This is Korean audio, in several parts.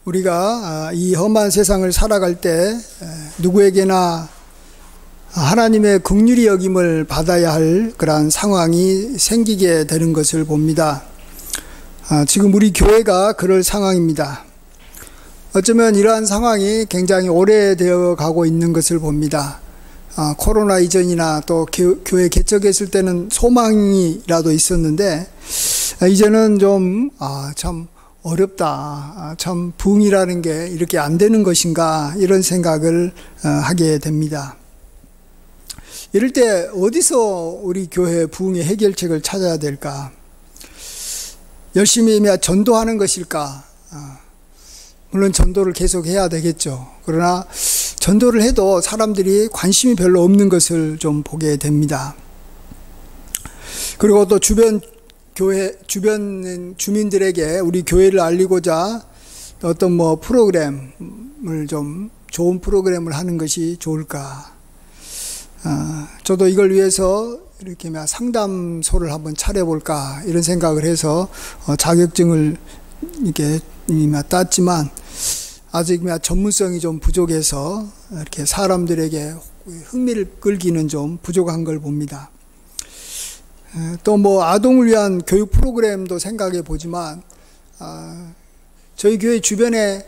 우리가 이 험한 세상을 살아갈 때 누구에게나 하나님의 긍휼히 여김을 받아야 할 그러한 상황이 생기게 되는 것을 봅니다. 지금 우리 교회가 그럴 상황입니다. 어쩌면 이러한 상황이 굉장히 오래되어 가고 있는 것을 봅니다. 코로나 이전이나 또 교회 개척했을 때는 소망이라도 있었는데 이제는 좀 참 어렵다. 참 부흥이라는 게 이렇게 안 되는 것인가 이런 생각을 하게 됩니다. 이럴 때 어디서 우리 교회 부흥의 해결책을 찾아야 될까? 열심히 전도하는 것일까? 물론 전도를 계속 해야 되겠죠. 그러나 전도를 해도 사람들이 관심이 별로 없는 것을 좀 보게 됩니다. 그리고 또 주변 주민들에게 우리 교회를 알리고자 어떤 프로그램을 좀 좋은 프로그램을 하는 것이 좋을까? 저도 이걸 위해서 이렇게 상담소를 한번 차려볼까 이런 생각을 해서 자격증을 이렇게 땄지만 아직 전문성이 좀 부족해서 이렇게 사람들에게 흥미를 끌기는 좀 부족한 걸 봅니다. 또 아동을 위한 교육 프로그램도 생각해 보지만 저희 교회 주변에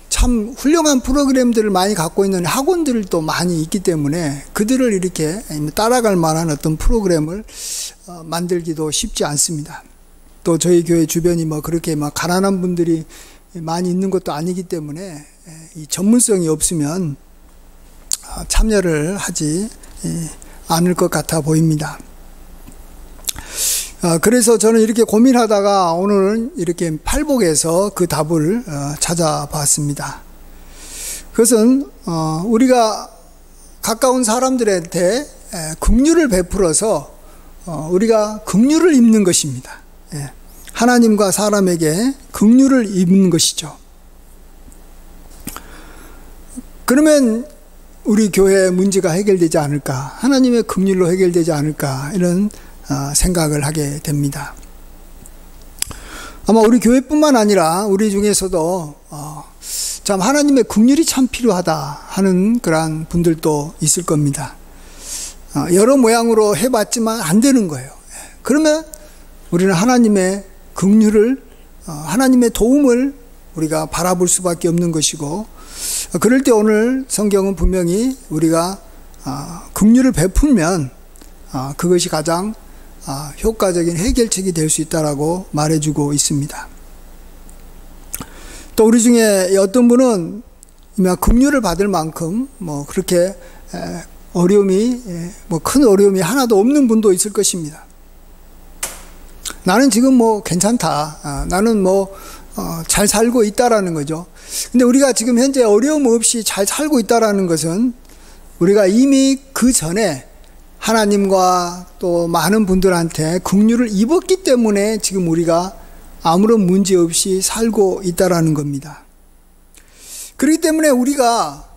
참 훌륭한 프로그램들을 많이 갖고 있는 학원들도 많이 있기 때문에 그들을 이렇게 따라갈 만한 어떤 프로그램을 만들기도 쉽지 않습니다. 또 저희 교회 주변이 그렇게 가난한 분들이 많이 있는 것도 아니기 때문에 이 전문성이 없으면 참여를 하지 않을 것 같아 보입니다. 그래서 저는 이렇게 고민하다가 오늘은 이렇게 팔복에서 그 답을 찾아봤습니다. 그것은 우리가 가까운 사람들한테 긍휼을 베풀어서 우리가 긍휼을 입는 것입니다. 하나님과 사람에게 긍휼을 입는 것이죠. 그러면 우리 교회의 문제가 해결되지 않을까? 하나님의 긍휼로 해결되지 않을까? 이런 생각을 하게 됩니다. 아마 우리 교회뿐만 아니라 우리 중에서도 참 하나님의 긍휼이 참 필요하다 하는 그런 분들도 있을 겁니다. 여러 모양으로 해봤지만 안 되는 거예요. 그러면 우리는 하나님의 긍휼을 하나님의 도움을 우리가 바라볼 수밖에 없는 것이고, 그럴 때 오늘 성경은 분명히 우리가 긍휼을 베풀면 그것이 가장 효과적인 해결책이 될 수 있다라고 말해주고 있습니다. 또 우리 중에 어떤 분은 긍휼을 받을 만큼 그렇게 어려움이 큰 어려움이 하나도 없는 분도 있을 것입니다. 나는 지금 괜찮다. 나는 잘 살고 있다라는 거죠. 근데 우리가 지금 현재 어려움 없이 잘 살고 있다라는 것은 우리가 이미 그 전에 하나님과 또 많은 분들한테 긍휼을 입었기 때문에 지금 우리가 아무런 문제 없이 살고 있다라는 겁니다. 그렇기 때문에 우리가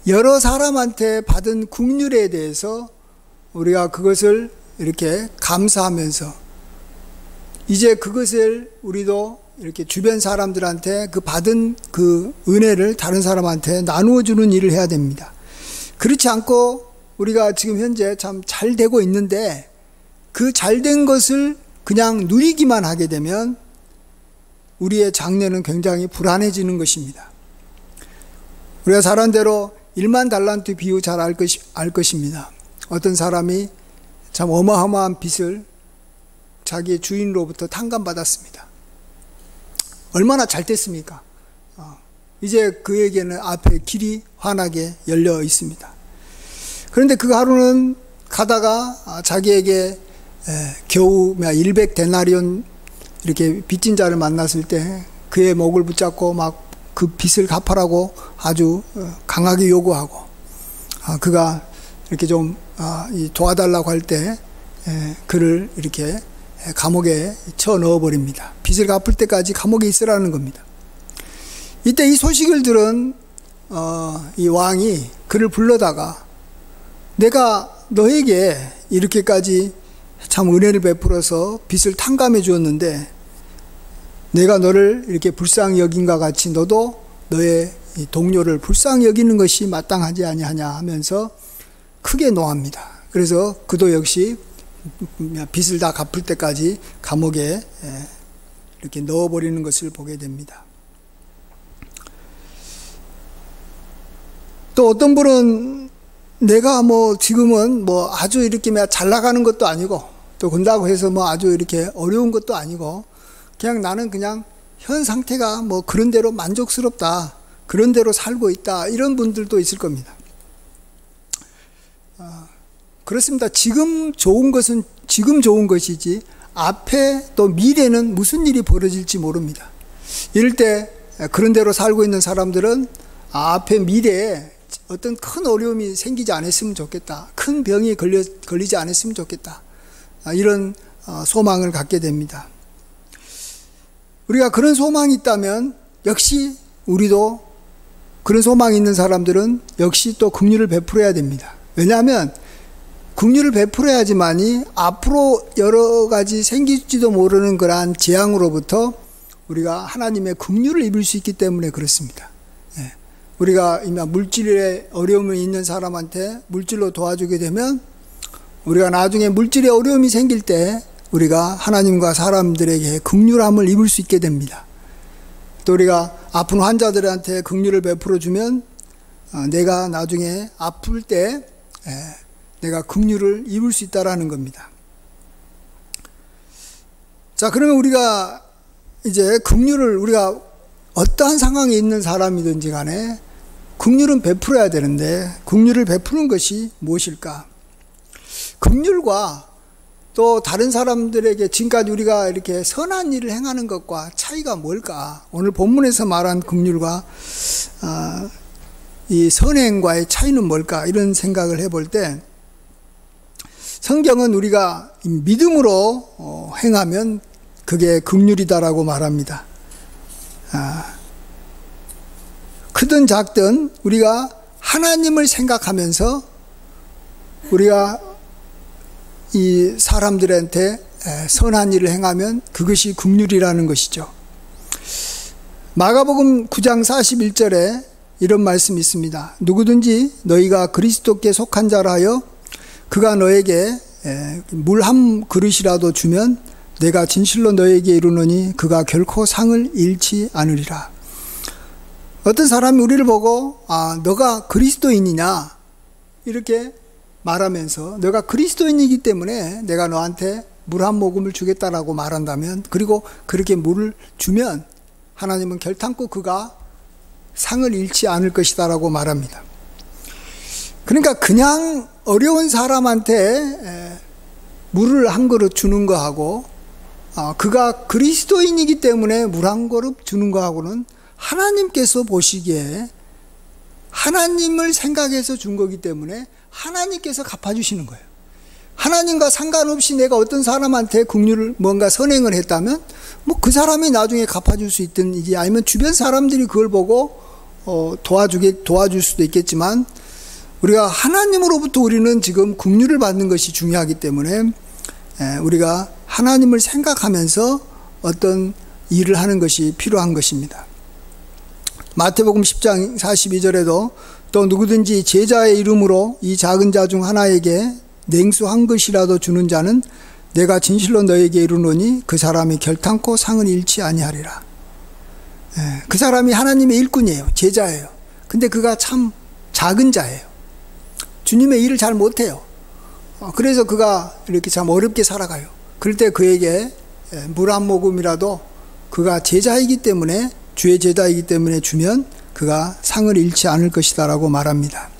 여러 사람한테 받은 긍휼에 대해서 우리가 그것을 이렇게 감사하면서 이제 그것을 우리도 이렇게 주변 사람들한테 그 받은 그 은혜를 다른 사람한테 나누어 주는 일을 해야 됩니다. 그렇지 않고 우리가 지금 현재 참 잘 되고 있는데 그 잘된 것을 그냥 누리기만 하게 되면 우리의 장래는 굉장히 불안해지는 것입니다. 우리가 잘 아는 대로 1만 달란트 비유 잘 알 것입니다. 어떤 사람이 참 어마어마한 빚을 자기의 주인으로부터 탕감받았습니다. 얼마나 잘 됐습니까? 이제 그에게는 앞에 길이 환하게 열려 있습니다. 그런데 그 하루는 가다가 자기에게 겨우 100데나리온 이렇게 빚진 자를 만났을 때 그의 목을 붙잡고 그 빚을 갚아라고 아주 강하게 요구하고 그가 이렇게 좀 도와달라고 할 때 그를 이렇게 감옥에 쳐 넣어버립니다. 빚을 갚을 때까지 감옥에 있으라는 겁니다. 이때 이 소식을 들은 이 왕이 그를 불러다가 내가 너에게 이렇게까지 참 은혜를 베풀어서 빚을 탕감해 주었는데 내가 너를 이렇게 불쌍히 여긴과 같이 너도 너의 동료를 불쌍히 여기는 것이 마땅하지 아니하냐 하면서 크게 노합니다. 그래서 그도 역시 빚을 다 갚을 때까지 감옥에 이렇게 넣어버리는 것을 보게 됩니다. 또 어떤 분은 내가 지금은 아주 이렇게 잘 나가는 것도 아니고 또 그런다고 해서 아주 이렇게 어려운 것도 아니고 그냥 나는 그냥 현 상태가 그런 대로 만족스럽다, 그런 대로 살고 있다, 이런 분들도 있을 겁니다. 그렇습니다. 지금 좋은 것은 지금 좋은 것이지 앞에 또 미래는 무슨 일이 벌어질지 모릅니다. 이럴 때 그런 대로 살고 있는 사람들은 앞에 미래에 어떤 큰 어려움이 생기지 않았으면 좋겠다, 큰 병이 걸리지 않았으면 좋겠다, 이런 소망을 갖게 됩니다. 우리가 그런 소망이 있다면 역시 우리도 그런 소망이 있는 사람들은 역시 또 긍휼을 베풀어야 됩니다. 왜냐하면 긍휼을 베풀어야지만이 앞으로 여러 가지 생길지도 모르는 그러한 재앙으로부터 우리가 하나님의 긍휼을 입을 수 있기 때문에 그렇습니다. 우리가 물질에 어려움이 있는 사람한테 물질로 도와주게 되면 우리가 나중에 물질에 어려움이 생길 때 우리가 하나님과 사람들에게 긍휼함을 입을 수 있게 됩니다. 또 우리가 아픈 환자들한테 긍휼을 베풀어 주면 내가 나중에 아플 때 내가 긍휼을 입을 수 있다라는 겁니다. 자, 그러면 우리가 이제 긍휼을 우리가 어떠한 상황에 있는 사람이든지 간에 긍휼은 베풀어야 되는데 긍휼을 베푸는 것이 무엇일까? 긍휼과 또 다른 사람들에게 지금까지 우리가 이렇게 선한 일을 행하는 것과 차이가 뭘까? 오늘 본문에서 말한 긍휼과 이 선행과의 차이는 뭘까? 이런 생각을 해볼 때 성경은 우리가 믿음으로 행하면 그게 긍휼이다라고 말합니다. 크든 작든 우리가 하나님을 생각하면서 우리가 이 사람들한테 선한 일을 행하면 그것이 긍휼이라는 것이죠. 마가복음 9장 41절에 이런 말씀이 있습니다. 누구든지 너희가 그리스도께 속한 자라 하여 그가 너에게 물 한 그릇이라도 주면 내가 진실로 너에게 이르노니 그가 결코 상을 잃지 않으리라. 어떤 사람이 우리를 보고 너가 그리스도인이냐 이렇게 말하면서 너가 그리스도인이기 때문에 내가 너한테 물 한 모금을 주겠다라고 말한다면, 그리고 그렇게 물을 주면 하나님은 결탄코 그가 상을 잃지 않을 것이다 라고 말합니다. 그러니까 그냥 어려운 사람한테 물을 한 그릇 주는 거하고 그가 그리스도인이기 때문에 물 한 그릇 주는 거하고는 하나님께서 보시기에 하나님을 생각해서 준 거기 때문에 하나님께서 갚아주시는 거예요. 하나님과 상관없이 내가 어떤 사람한테 긍휼을 뭔가 선행을 했다면 그 사람이 나중에 갚아줄 수 있든지 아니면 주변 사람들이 그걸 보고 도와줄 수도 있겠지만, 우리가 하나님으로부터 우리는 지금 긍휼을 받는 것이 중요하기 때문에 우리가 하나님을 생각하면서 어떤 일을 하는 것이 필요한 것입니다. 마태복음 10장 42절에도 또 누구든지 제자의 이름으로 이 작은 자 중 하나에게 냉수 한 것이라도 주는 자는 내가 진실로 너에게 이르노니 그 사람이 결탄코 상을 잃지 아니하리라. 그 사람이 하나님의 일꾼이에요. 제자예요. 근데 그가 참 작은 자예요. 주님의 일을 잘 못해요. 그래서 그가 이렇게 참 어렵게 살아가요. 그럴 때 그에게 물 한 모금이라도 그가 제자이기 때문에, 주의 제자이기 때문에 주면 그가 상을 잃지 않을 것이다 라고 말합니다.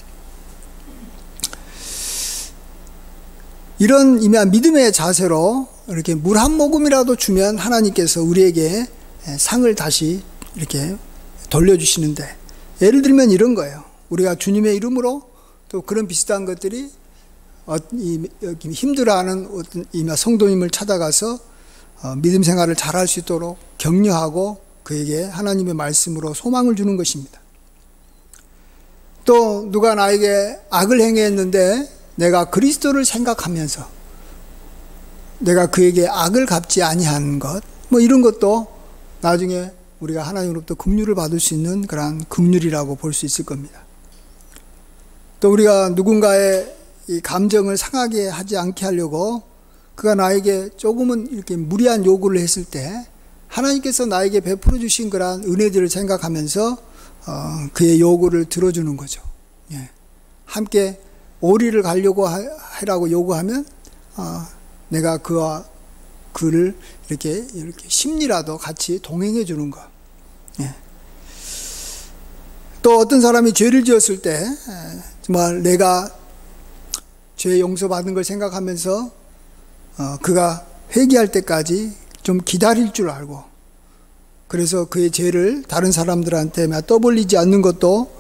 이런 믿음의 자세로 이렇게 물 한 모금이라도 주면 하나님께서 우리에게 상을 다시 이렇게 돌려주시는데, 예를 들면 이런 거예요. 우리가 주님의 이름으로 또 그런 비슷한 것들이 힘들어하는 성도님을 찾아가서 믿음 생활을 잘할 수 있도록 격려하고 그에게 하나님의 말씀으로 소망을 주는 것입니다. 또 누가 나에게 악을 행했는데 내가 그리스도를 생각하면서 내가 그에게 악을 갚지 아니한 것, 이런 것도 나중에 우리가 하나님으로부터 긍휼을 받을 수 있는 그러한 긍휼이라고 볼 수 있을 겁니다. 또 우리가 누군가의 이 감정을 상하게 하지 않게 하려고 그가 나에게 조금은 이렇게 무리한 요구를 했을 때 하나님께서 나에게 베풀어 주신 그러한 은혜들을 생각하면서 그의 요구를 들어주는 거죠. 예. 함께 오리를 가려고 하라고 요구하면 내가 그를 이렇게 심리라도 같이 동행해 주는 것. 예. 또 어떤 사람이 죄를 지었을 때 정말 내가 죄 용서받은 걸 생각하면서 그가 회개할 때까지 좀 기다릴 줄 알고, 그래서 그의 죄를 다른 사람들한테 떠벌리지 않는 것도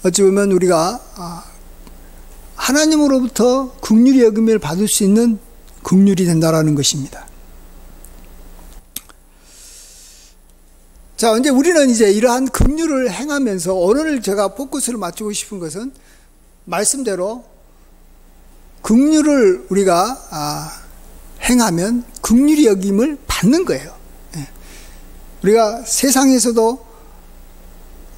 어찌 보면 우리가 하나님으로부터 긍휼의 여김을 받을 수 있는 긍휼이 된다라는 것입니다. 자, 이제 우리는 이러한 긍휼을 행하면서 오늘 제가 포커스를 맞추고 싶은 것은 말씀대로 긍휼을 우리가 행하면 긍휼의 여김을 받는 거예요. 우리가 세상에서도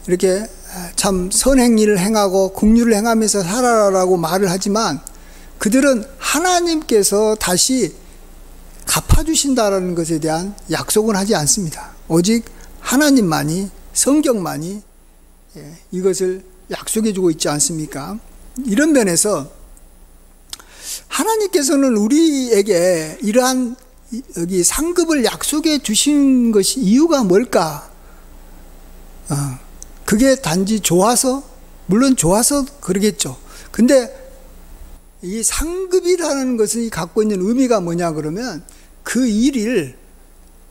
이렇게 참 선행일을 행하고 긍휼을 행하면서 살아라라고 말을 하지만 그들은 하나님께서 다시 갚아주신다라는 것에 대한 약속은 하지 않습니다. 오직 하나님만이, 성경만이 이것을 약속해주고 있지 않습니까? 이런 면에서 하나님께서는 우리에게 이러한 여기 상급을 약속해 주신 것이 이유가 뭘까? 그게 단지 좋아서? 물론 좋아서 그러겠죠. 근데 이 상급이라는 것이 갖고 있는 의미가 뭐냐 그러면 그 일을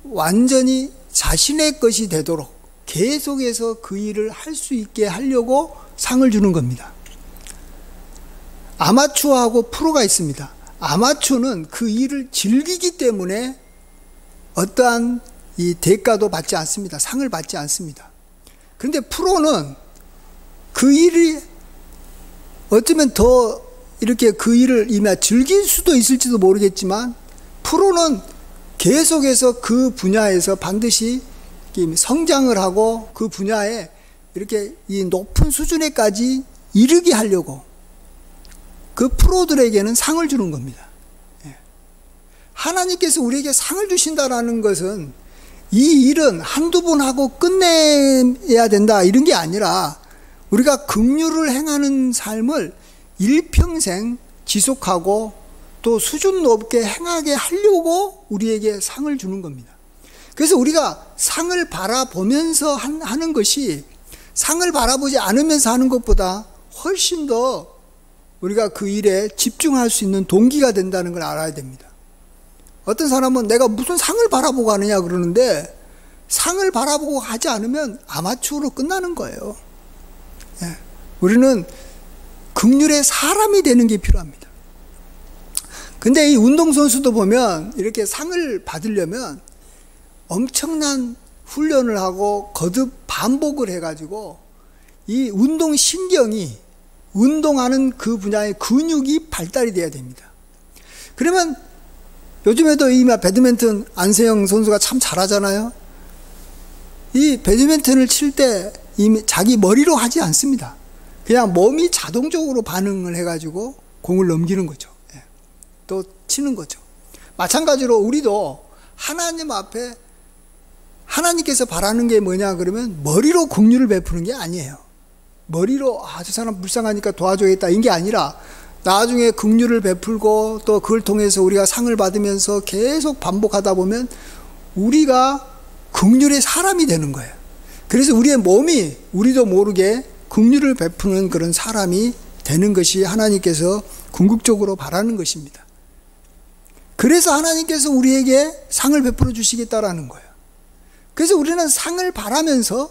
완전히 자신의 것이 되도록 계속해서 그 일을 할 수 있게 하려고 상을 주는 겁니다. 아마추어하고 프로가 있습니다. 아마추어는 그 일을 즐기기 때문에 어떠한 이 대가도 받지 않습니다. 상을 받지 않습니다. 그런데 프로는 그 일이 어쩌면 더 이렇게 그 일을 이미 즐길 수도 있을지도 모르겠지만 프로는 계속해서 그 분야에서 반드시 성장을 하고 그 분야에 이렇게 이 높은 수준에까지 이르게 하려고 그 프로들에게는 상을 주는 겁니다. 하나님께서 우리에게 상을 주신다라는 것은 이 일은 한두 번 하고 끝내야 된다 이런 게 아니라 우리가 긍휼을 행하는 삶을 일평생 지속하고 또 수준 높게 행하게 하려고 우리에게 상을 주는 겁니다. 그래서 우리가 상을 바라보면서 하는 것이 상을 바라보지 않으면서 하는 것보다 훨씬 더 우리가 그 일에 집중할 수 있는 동기가 된다는 걸 알아야 됩니다. 어떤 사람은 내가 무슨 상을 바라보고 하느냐 그러는데 상을 바라보고 하지 않으면 아마추어로 끝나는 거예요. 우리는 긍휼의 사람이 되는 게 필요합니다. 근데 이 운동선수도 보면 이렇게 상을 받으려면 엄청난 훈련을 하고 거듭 반복을 해가지고 이 운동신경이 운동하는 그 분야의 근육이 발달이 돼야 됩니다. 그러면 요즘에도 이 배드민턴 안세영 선수가 참 잘하잖아요. 이 배드민턴을 칠 때 이미 자기 머리로 하지 않습니다. 그냥 몸이 자동적으로 반응을 해가지고 공을 넘기는 거죠. 또 치는 거죠. 마찬가지로 우리도 하나님 앞에 하나님께서 바라는 게 뭐냐 그러면 머리로 긍휼을 베푸는 게 아니에요. 머리로 저 사람 불쌍하니까 도와줘야겠다 이게 아니라 나중에 긍휼을 베풀고 또 그걸 통해서 우리가 상을 받으면서 계속 반복하다 보면 우리가 긍휼의 사람이 되는 거예요. 그래서 우리의 몸이 우리도 모르게 긍휼을 베푸는 그런 사람이 되는 것이 하나님께서 궁극적으로 바라는 것입니다. 그래서 하나님께서 우리에게 상을 베풀어 주시겠다라는 거예요. 그래서 우리는 상을 바라면서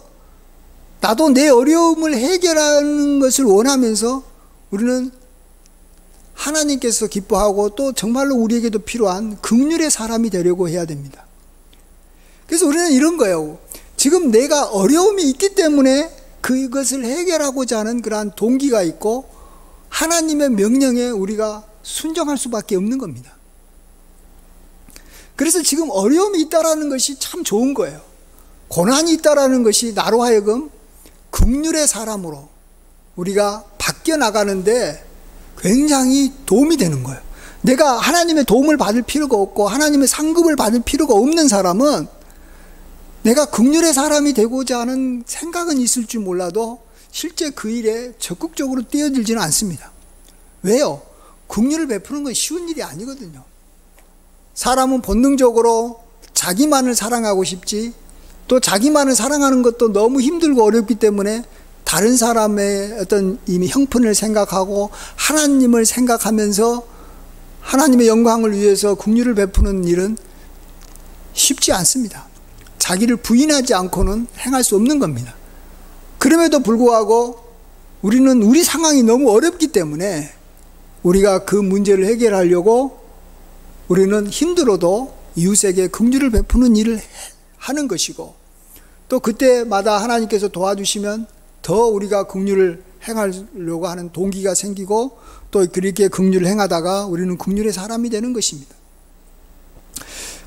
나도 내 어려움을 해결하는 것을 원하면서 우리는 하나님께서 기뻐하고 또 정말로 우리에게도 필요한 긍휼의 사람이 되려고 해야 됩니다. 그래서 우리는 이런 거예요. 지금 내가 어려움이 있기 때문에 그것을 해결하고자 하는 그러한 동기가 있고 하나님의 명령에 우리가 순종할 수밖에 없는 겁니다. 그래서 지금 어려움이 있다라는 것이 참 좋은 거예요. 고난이 있다라는 것이 나로 하여금 긍휼의 사람으로 우리가 바뀌어 나가는데 굉장히 도움이 되는 거예요. 내가 하나님의 도움을 받을 필요가 없고 하나님의 상급을 받을 필요가 없는 사람은 내가 긍휼의 사람이 되고자 하는 생각은 있을지 몰라도 실제 그 일에 적극적으로 뛰어들지는 않습니다. 왜요? 긍휼을 베푸는 건 쉬운 일이 아니거든요. 사람은 본능적으로 자기만을 사랑하고 싶지, 또 자기만을 사랑하는 것도 너무 힘들고 어렵기 때문에 다른 사람의 어떤 이미 형편을 생각하고 하나님을 생각하면서 하나님의 영광을 위해서 긍휼을 베푸는 일은 쉽지 않습니다. 자기를 부인하지 않고는 행할 수 없는 겁니다. 그럼에도 불구하고 우리는 우리 상황이 너무 어렵기 때문에 우리가 그 문제를 해결하려고 우리는 힘들어도 이웃에게 긍휼을 베푸는 일을 하는 것이고, 또 그때마다 하나님께서 도와주시면 더 우리가 긍휼을 행하려고 하는 동기가 생기고, 또 그렇게 긍휼을 행하다가 우리는 긍휼의 사람이 되는 것입니다.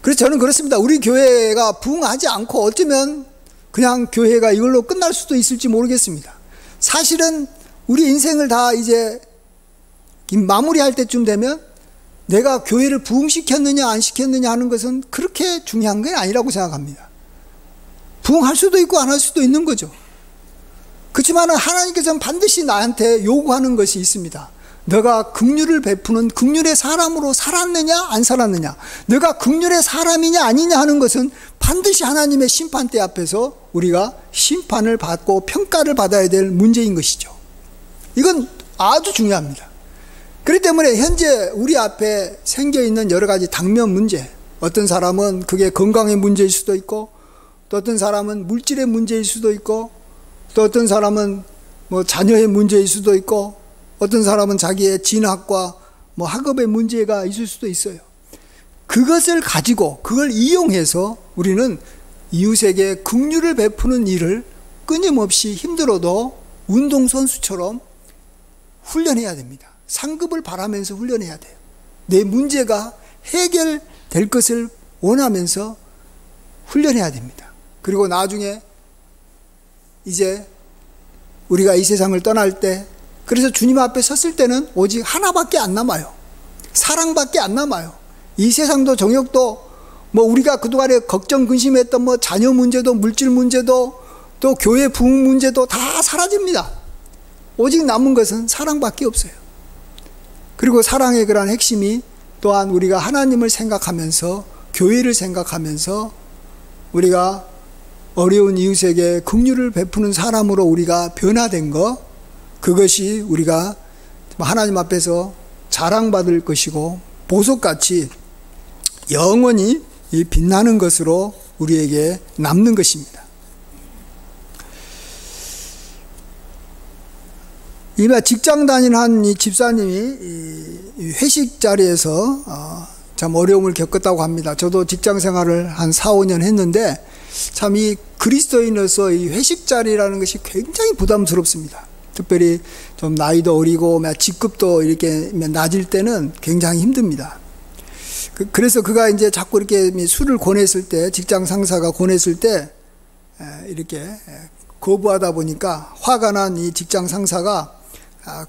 그래서 저는 그렇습니다. 우리 교회가 부흥하지 않고 어쩌면 그냥 교회가 이걸로 끝날 수도 있을지 모르겠습니다. 사실은 우리 인생을 다 이제 마무리할 때쯤 되면 내가 교회를 부흥시켰느냐 안 시켰느냐 하는 것은 그렇게 중요한 게 아니라고 생각합니다. 부흥할 수도 있고 안 할 수도 있는 거죠. 그렇지만 하나님께서는 반드시 나한테 요구하는 것이 있습니다. 너가 긍휼을 베푸는 긍휼의 사람으로 살았느냐 안 살았느냐, 너가 긍휼의 사람이냐 아니냐 하는 것은 반드시 하나님의 심판대 앞에서 우리가 심판을 받고 평가를 받아야 될 문제인 것이죠. 이건 아주 중요합니다. 그렇기 때문에 현재 우리 앞에 생겨있는 여러 가지 당면 문제, 어떤 사람은 그게 건강의 문제일 수도 있고, 또 어떤 사람은 물질의 문제일 수도 있고, 또 어떤 사람은 뭐 자녀의 문제일 수도 있고, 어떤 사람은 자기의 진학과 뭐 학업의 문제가 있을 수도 있어요. 그것을 가지고 그걸 이용해서 우리는 이웃에게 긍휼을 베푸는 일을 끊임없이 힘들어도 운동선수처럼 훈련해야 됩니다. 상급을 바라면서 훈련해야 돼요. 내 문제가 해결될 것을 원하면서 훈련해야 됩니다. 그리고 나중에 이제 우리가 이 세상을 떠날 때, 그래서 주님 앞에 섰을 때는 오직 하나밖에 안 남아요. 사랑밖에 안 남아요. 이 세상도 정욕도 뭐 우리가 그동안에 걱정 근심했던 뭐 자녀 문제도 물질 문제도 또 교회 부흥 문제도 다 사라집니다. 오직 남은 것은 사랑밖에 없어요. 그리고 사랑의 그러한 핵심이 또한 우리가 하나님을 생각하면서 교회를 생각하면서 우리가 어려운 이웃에게 긍휼을 베푸는 사람으로 우리가 변화된 것, 그것이 우리가 하나님 앞에서 자랑받을 것이고 보석같이 영원히 빛나는 것으로 우리에게 남는 것입니다. 이미 직장 다니는 한 이 집사님이 회식 자리에서 참 어려움을 겪었다고 합니다. 저도 직장 생활을 한 4, 5년 했는데 참 이 그리스도인으로서 이 회식 자리라는 것이 굉장히 부담스럽습니다. 특별히 좀 나이도 어리고 직급도 이렇게 낮을 때는 굉장히 힘듭니다. 그래서 그가 이제 자꾸 이렇게 술을 권했을 때, 직장 상사가 권했을 때 이렇게 거부하다 보니까 화가 난 이 직장 상사가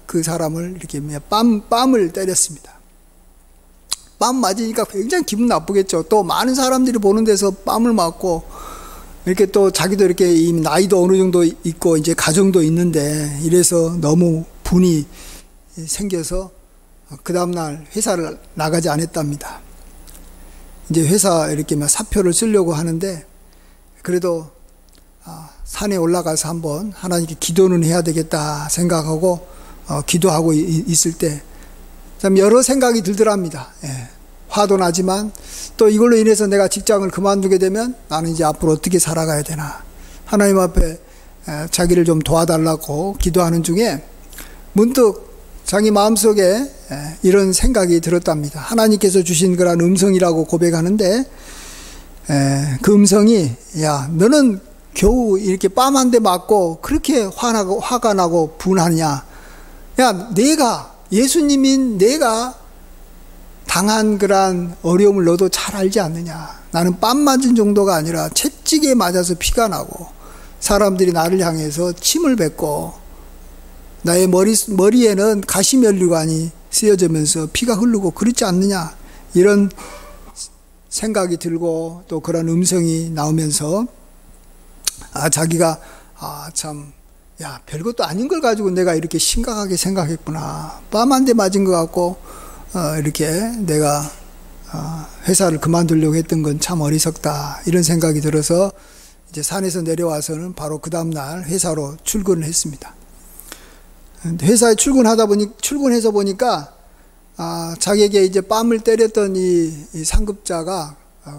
그 사람을 이렇게 뺨을 때렸습니다. 뺨 맞으니까 굉장히 기분 나쁘겠죠. 또 많은 사람들이 보는 데서 뺨을 맞고, 이렇게 또 자기도 이렇게 이미 나이도 어느 정도 있고 이제 가정도 있는데, 이래서 너무 분이 생겨서 그 다음날 회사를 나가지 않았답니다. 이제 회사 이렇게 사표를 쓰려고 하는데, 그래도 산에 올라가서 한번 하나님께 기도는 해야 되겠다 생각하고 기도하고 있을 때 참 여러 생각이 들더랍니다. 예. 화도 나지만 또 이걸로 인해서 내가 직장을 그만두게 되면 나는 이제 앞으로 어떻게 살아가야 되나, 하나님 앞에 자기를 좀 도와달라고 기도하는 중에 문득 자기 마음속에 이런 생각이 들었답니다. 하나님께서 주신 그런 음성이라고 고백하는데, 그 음성이, 야, 너는 겨우 이렇게 뺨 한 대 맞고 그렇게 화가 나고 분하냐? 야, 내가 예수님인 내가 당한 그러한 어려움을 너도 잘 알지 않느냐? 나는 뺨 맞은 정도가 아니라 채찍에 맞아서 피가 나고 사람들이 나를 향해서 침을 뱉고 나의 머리에는 가시면류관이 쓰여지면서 피가 흐르고 그렇지 않느냐, 이런 생각이 들고 또 그런 음성이 나오면서 자기가 별것도 아닌 걸 가지고 내가 이렇게 심각하게 생각했구나, 뺨 한 대 맞은 것 같고 이렇게 내가 회사를 그만두려고 했던 건 참 어리석다, 이런 생각이 들어서 이제 산에서 내려와서는 바로 그 다음날 회사로 출근을 했습니다. 회사에 출근해서 보니까 자기에게 이제 뺨을 때렸던 이 상급자가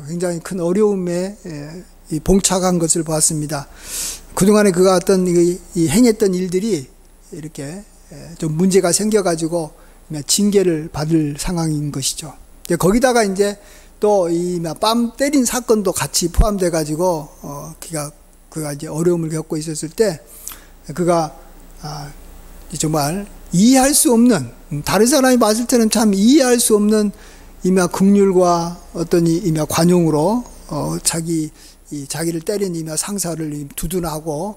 굉장히 큰 어려움에 봉착한 것을 보았습니다. 그동안에 그가 행했던 일들이 이렇게 좀 문제가 생겨가지고 징계를 받을 상황인 것이죠. 거기다가 이제 또 이 뺨 때린 사건도 같이 포함돼 가지고 그가 이제 어려움을 겪고 있었을 때 그가 정말 이해할 수 없는, 다른 사람이 봤을 때는 참 이해할 수 없는 긍휼과 어떤 관용으로 자기를 때린 상사를 두둔하고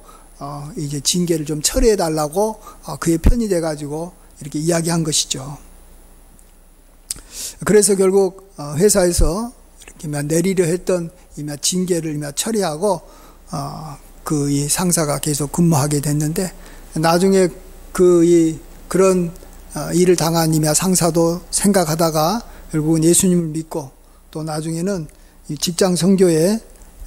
이제 징계를 좀 처리해 달라고 그의 편이 돼 가지고 이렇게 이야기한 것이죠. 그래서 결국 회사에서 이렇게 내리려 했던 징계를 처리하고 이 상사가 계속 근무하게 됐는데, 나중에 그런 일을 당한 상사도 생각하다가 결국은 예수님을 믿고 또 나중에는 직장 선교의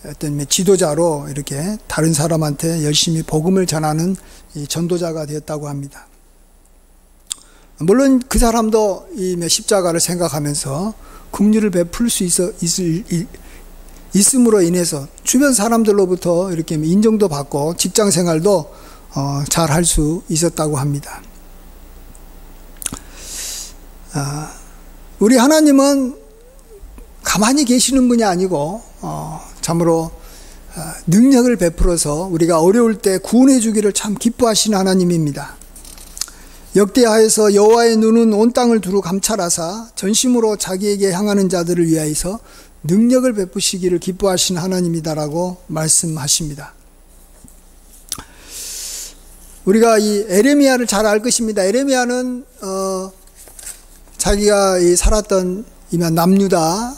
어떤 지도자로 이렇게 다른 사람한테 열심히 복음을 전하는 전도자가 되었다고 합니다. 물론 그 사람도 이 십자가를 생각하면서 긍휼을 베풀 수 있음으로 인해서 주변 사람들로부터 이렇게 인정도 받고 직장 생활도 잘 할 수 있었다고 합니다. 우리 하나님은 가만히 계시는 분이 아니고 참으로 능력을 베풀어서 우리가 어려울 때 구원해 주기를 참 기뻐하시는 하나님입니다. 역대하에서 여호와의 눈은 온 땅을 두루 감찰하사 전심으로 자기에게 향하는 자들을 위하여서 능력을 베푸시기를 기뻐하시는 하나님이다라고 말씀하십니다. 우리가 이 에레미야를 잘 알 것입니다. 에레미야는 자기가 살았던 남유다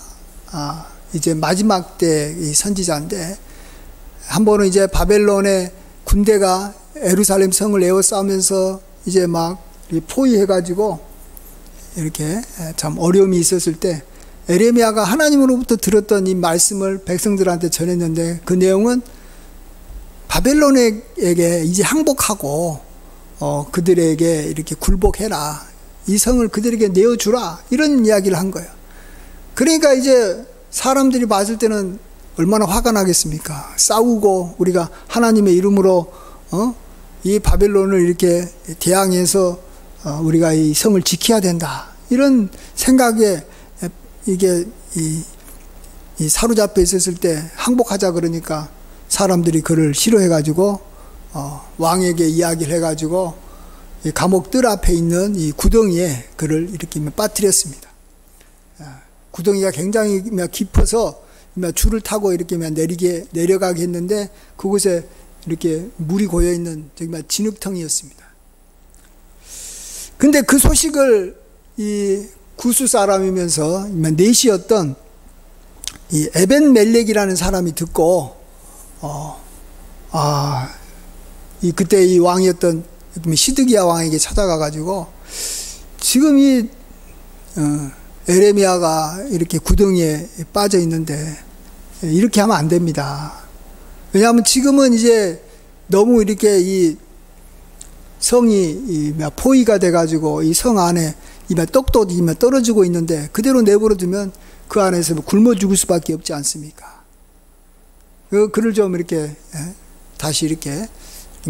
이제 마지막 때 이 선지자인데, 한 번은 이제 바벨론의 군대가 예루살렘 성을 에워싸면서 이제 막 포위해가지고 이렇게 참 어려움이 있었을 때 에레미야가 하나님으로부터 들었던 이 말씀을 백성들한테 전했는데, 그 내용은 바벨론에게 이제 항복하고 그들에게 이렇게 굴복해라, 이 성을 그들에게 내어주라, 이런 이야기를 한 거예요. 그러니까 이제 사람들이 봤을 때는 얼마나 화가 나겠습니까? 싸우고 우리가 하나님의 이름으로 이 바벨론을 이렇게 대항해서 우리가 이 성을 지켜야 된다, 이런 생각에 이게 이 사로잡혀 있었을 때 항복하자 그러니까 사람들이 그를 싫어해가지고 왕에게 이야기를 해가지고 이 감옥 뜰 앞에 있는 이 구덩이에 그를 이렇게 빠뜨렸습니다. 구덩이가 굉장히 깊어서 줄을 타고 이렇게 내려가게 했는데, 그곳에 이렇게 물이 고여있는 정말 진흙탕이었습니다. 근데 그 소식을 이 구스 사람이면서 내시였던 이 에벤멜렉이라는 사람이 듣고 그때 이 왕이었던 시드기야 왕에게 찾아가가지고 지금 이 에레미야가 이렇게 구덩이에 빠져 있는데 이렇게 하면 안 됩니다. 왜냐하면 지금은 이제 너무 이렇게 이 성이 포위가 돼가지고 이 성 안에 떡도 떨어지고 있는데 그대로 내버려 두면 그 안에서 굶어 죽을 수밖에 없지 않습니까? 그를 좀 이렇게 다시 이렇게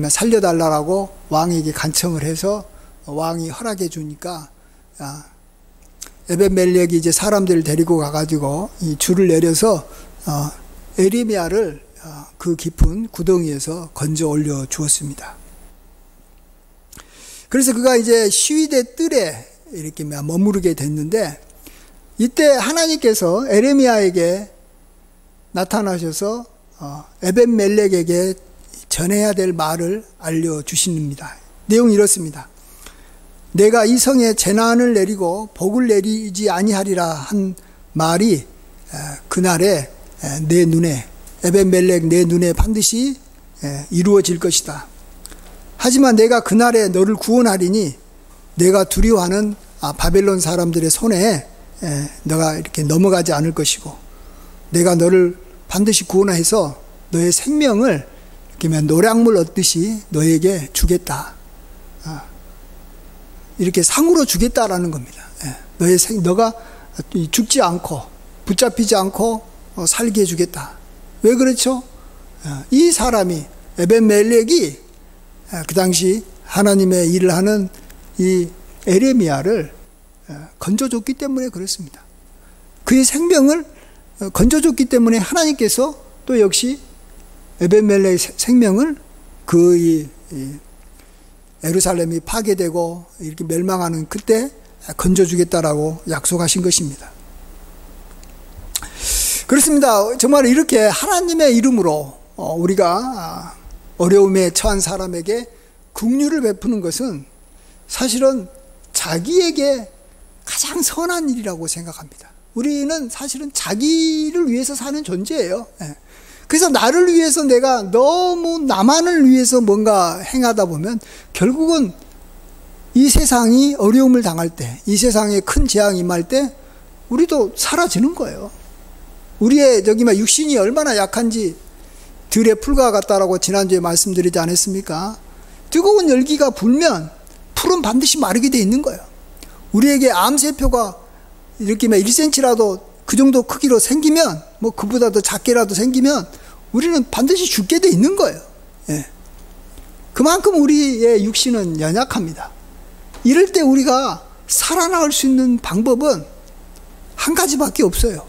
살려달라고 왕에게 간청을 해서 왕이 허락해 주니까 에벤멜렉이 이제 사람들을 데리고 가가지고 이 줄을 내려서 에레미야를 그 깊은 구덩이에서 건져 올려 주었습니다. 그래서 그가 이제 시위대 뜰에 이렇게 머무르게 됐는데, 이때 하나님께서 에레미야에게 나타나셔서 에벤멜렉에게 전해야 될 말을 알려주십니다. 내용이 이렇습니다. 내가 이 성에 재난을 내리고 복을 내리지 아니하리라 한 말이 그날에 내 눈에, 에벤멜렉 내 눈에 반드시 이루어질 것이다. 하지만 내가 그날에 너를 구원하리니 내가 두려워하는 바벨론 사람들의 손에 너가 이렇게 넘어가지 않을 것이고, 내가 너를 반드시 구원해서 너의 생명을 이렇게 노량물 얻듯이 너에게 주겠다. 이렇게 상으로 주겠다라는 겁니다. 너가 죽지 않고 붙잡히지 않고 살게 해주겠다. 왜 그렇죠? 이 사람이 에벤멜렉이 그 당시 하나님의 일을 하는 이 에레미야를 건져줬기 때문에 그렇습니다. 그의 생명을 건져줬기 때문에 하나님께서 또 역시 에벤멜렉의 생명을 그 예루살렘이 파괴되고 이렇게 멸망하는 그때 건져주겠다라고 약속하신 것입니다. 그렇습니다. 정말 이렇게 하나님의 이름으로 우리가 어려움에 처한 사람에게 긍휼을 베푸는 것은 사실은 자기에게 가장 선한 일이라고 생각합니다. 우리는 사실은 자기를 위해서 사는 존재예요. 그래서 나를 위해서 내가 너무 나만을 위해서 뭔가 행하다 보면 결국은 이 세상이 어려움을 당할 때, 이 세상에 큰 재앙이 임할 때 우리도 사라지는 거예요. 우리의 육신이 얼마나 약한지 들의 풀과 같다라고 지난주에 말씀드리지 않았습니까? 뜨거운 열기가 불면 풀은 반드시 마르게 돼 있는 거예요. 우리에게 암세포가 이렇게 1cm라도 그 정도 크기로 생기면, 그보다 더 작게라도 생기면 우리는 반드시 죽게 돼 있는 거예요. 그만큼 우리의 육신은 연약합니다. 이럴 때 우리가 살아나올 수 있는 방법은 한 가지밖에 없어요.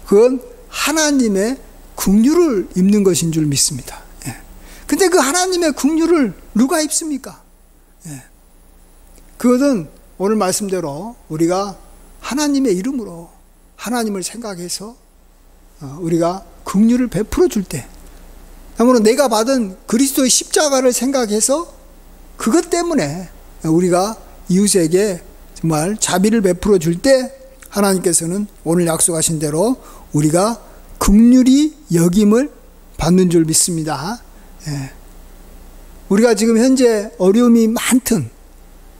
그건 하나님의 긍휼을 입는 것인 줄 믿습니다. 근데 그 하나님의 긍휼을 누가 입습니까? 그것은 오늘 말씀대로 우리가 하나님의 이름으로 하나님을 생각해서 우리가 긍휼을 베풀어 줄 때, 아무로 내가 받은 그리스도의 십자가를 생각해서 그것 때문에 우리가 이웃에게 정말 자비를 베풀어 줄 때 하나님께서는 오늘 약속하신 대로 우리가 긍휼히 여김을 받는 줄 믿습니다. 우리가 지금 현재 어려움이 많든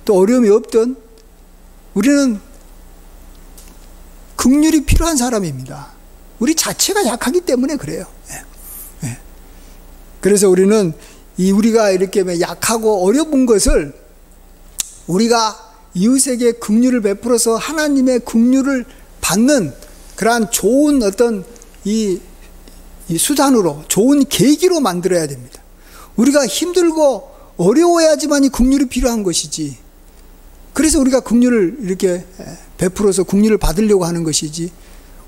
또 어려움이 없든 우리는 긍휼이 필요한 사람입니다. 우리 자체가 약하기 때문에 그래요. 그래서 우리는 우리가 이렇게 약하고 어려운 것을 우리가 이웃에게 긍휼을 베풀어서 하나님의 긍휼을 받는 그러한 좋은 어떤 이 수단으로, 좋은 계기로 만들어야 됩니다. 우리가 힘들고 어려워야지만이 긍휼이 필요한 것이지, 그래서 우리가 긍휼을 이렇게 베풀어서 긍휼을 받으려고 하는 것이지,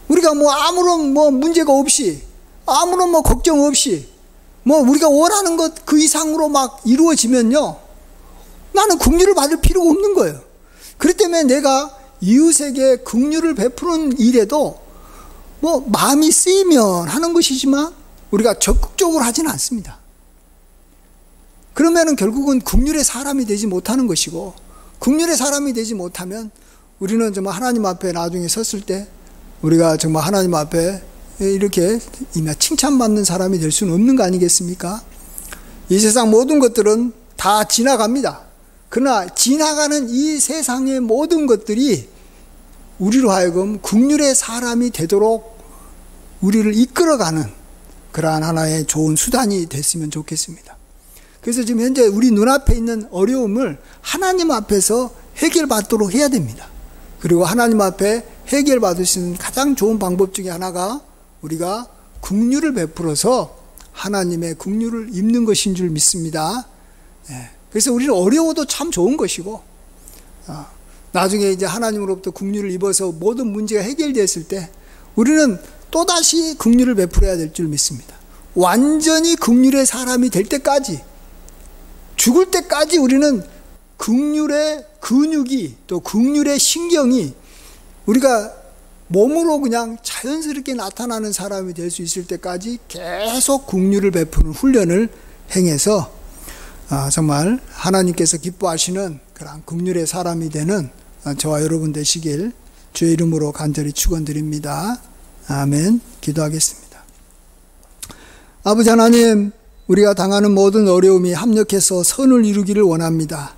우리가 아무런 문제가 없이, 아무런 걱정 없이, 우리가 원하는 것 그 이상으로 막 이루어지면요, 나는 긍휼을 받을 필요가 없는 거예요. 그렇기 때문에 내가 이웃에게 긍휼을 베푸는 일에도 마음이 쓰이면 하는 것이지만 우리가 적극적으로 하지는 않습니다. 그러면은 결국은 긍휼의 사람이 되지 못하는 것이고, 긍휼의 사람이 되지 못하면 우리는 정말 하나님 앞에 나중에 섰을 때 우리가 정말 하나님 앞에 이렇게 칭찬받는 사람이 될 수는 없는 거 아니겠습니까? 이 세상 모든 것들은 다 지나갑니다. 그러나 지나가는 이 세상의 모든 것들이 우리로 하여금 긍휼의 사람이 되도록 우리를 이끌어가는 그러한 하나의 좋은 수단이 됐으면 좋겠습니다. 그래서 지금 현재 우리 눈앞에 있는 어려움을 하나님 앞에서 해결받도록 해야 됩니다. 그리고 하나님 앞에 해결받을 수 있는 가장 좋은 방법 중에 하나가 우리가 긍휼을 베풀어서 하나님의 긍휼을 입는 것인 줄 믿습니다. 그래서 우리는 어려워도 참 좋은 것이고, 나중에 이제 하나님으로부터 긍휼을 입어서 모든 문제가 해결됐을 때 우리는 또다시 긍휼을 베풀어야 될 줄 믿습니다. 완전히 긍휼의 사람이 될 때까지, 죽을 때까지 우리는 긍휼의 근육이, 또 긍휼의 신경이 우리가 몸으로 그냥 자연스럽게 나타나는 사람이 될 수 있을 때까지 계속 긍휼을 베푸는 훈련을 행해서 정말 하나님께서 기뻐하시는 그런 긍휼의 사람이 되는 저와 여러분 되시길 주의 이름으로 간절히 축원드립니다. 아멘. 기도하겠습니다. 아버지 하나님, 우리가 당하는 모든 어려움이 합력해서 선을 이루기를 원합니다.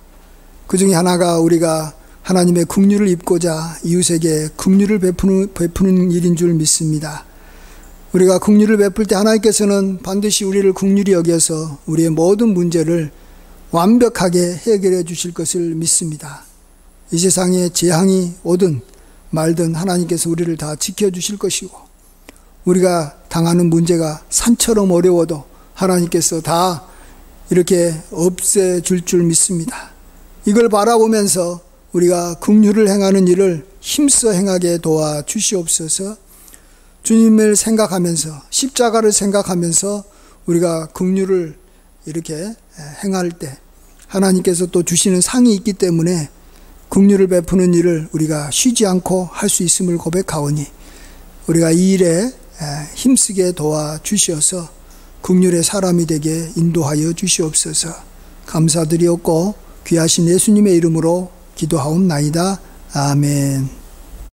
그 중에 하나가 우리가 하나님의 긍휼을 입고자 이웃에게 긍휼을 베푸는 일인 줄 믿습니다. 우리가 긍휼을 베풀 때 하나님께서는 반드시 우리를 긍휼히 여겨서 우리의 모든 문제를 완벽하게 해결해 주실 것을 믿습니다. 이 세상에 재앙이 오든 말든 하나님께서 우리를 다 지켜주실 것이고, 우리가 당하는 문제가 산처럼 어려워도 하나님께서 다 이렇게 없애줄 줄 믿습니다. 이걸 바라보면서 우리가 긍휼을 행하는 일을 힘써 행하게 도와주시옵소서. 주님을 생각하면서, 십자가를 생각하면서 우리가 긍휼을 이렇게 행할 때 하나님께서 또 주시는 상이 있기 때문에 긍휼을 베푸는 일을 우리가 쉬지 않고 할 수 있음을 고백하오니, 우리가 이 일에 힘쓰게 도와주시어서 긍휼의 사람이 되게 인도하여 주시옵소서. 감사드리옵고 귀하신 예수님의 이름으로 기도하옵나이다. 아멘.